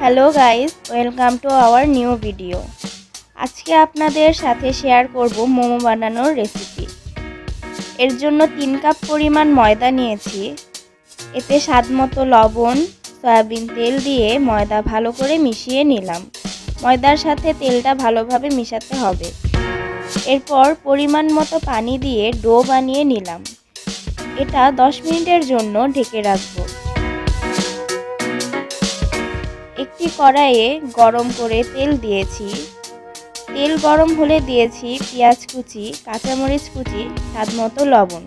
Hello guys, welcome to our new video. আজকে আপনাদের সাথে শেয়ার করব মোমো বানানোর রেসিপি। এর জন্য 3 কাপ পরিমাণ ময়দা নিয়েছি। এতে স্বাদমতো লবণ, সয়াবিন তেল দিয়ে ময়দা ভালো করে মিশিয়ে নিলাম। ময়দার সাথে তেলটা ভালোভাবে মিশাতে হবে। এরপর পরিমাণ মতো পানি দিয়ে ডো বানিয়ে নিলাম। এটা 10 মিনিটের জন্য ঢেকে রাখবো। একটি কড়াইয়ে গরম করে তেল দিয়েছি। তেল গরম হলে দিয়েছি পেঁয়াজ কুচি, কাঁচামরিচ কুচি, স্বাদমতো লবণ।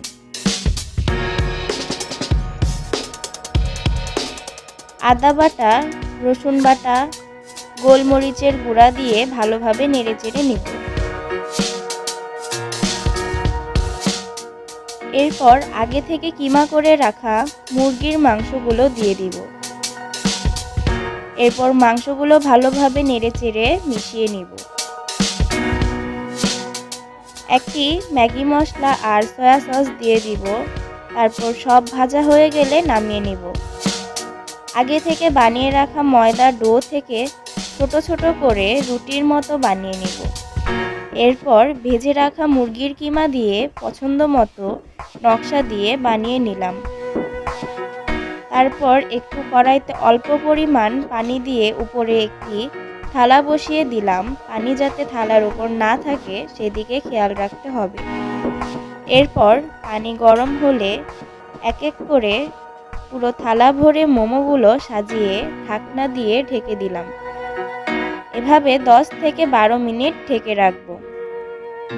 আদা বাটা, রসুন বাটা, গোলমরিচের গুঁড়া দিয়ে ভালোভাবে নেড়েচেড়ে নিব। এরপর আগে থেকে কিমা করে রাখা মুরগির মাংসগুলো দিয়ে দিব। এরপর মাংসগুলো ভালোভাবে নেড়েচেড়ে মিশিয়ে নিব। একটি ম্যাগি মশলা আর সয়া সস দিয়ে দিব। তারপর সব ভাজা হয়ে গেলে নামিয়ে নিব। আগে থেকে বানিয়ে রাখা ময়দা ডো থেকে ছোট ছোট করে রুটির মতো বানিয়ে নিব। এরপর ভেজে রাখা মুরগির কিমা দিয়ে পছন্দ মতো নকশা দিয়ে বানিয়ে নিলাম। তারপর একটু কড়াইতে অল্প পরিমাণ পানি দিয়ে উপরে একটি থালা বসিয়ে দিলাম। পানি যাতে থালার উপর না থাকে সেদিকে খেয়াল রাখতে হবে। এরপর পানি গরম হলে এক এক করে পুরো থালা ভরে মোমোগুলো সাজিয়ে ঢাকনা দিয়ে ঢেকে দিলাম। এভাবে 10 থেকে 12 মিনিট ঢেকে রাখবো।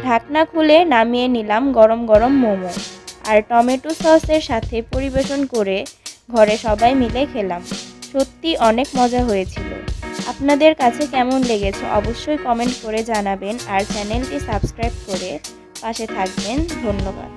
ঢাকনা খুলে নামিয়ে নিলাম গরম গরম মোমো আর টমেটো সসের সাথে পরিবেশন করে ঘরে সবাই মিলে খেলাম। সত্যি অনেক মজা হয়েছিল। আপনাদের কাছে কেমন লেগেছে অবশ্যই কমেন্ট করে জানাবেন আর চ্যানেলটি সাবস্ক্রাইব করে পাশে থাকবেন। ধন্যবাদ।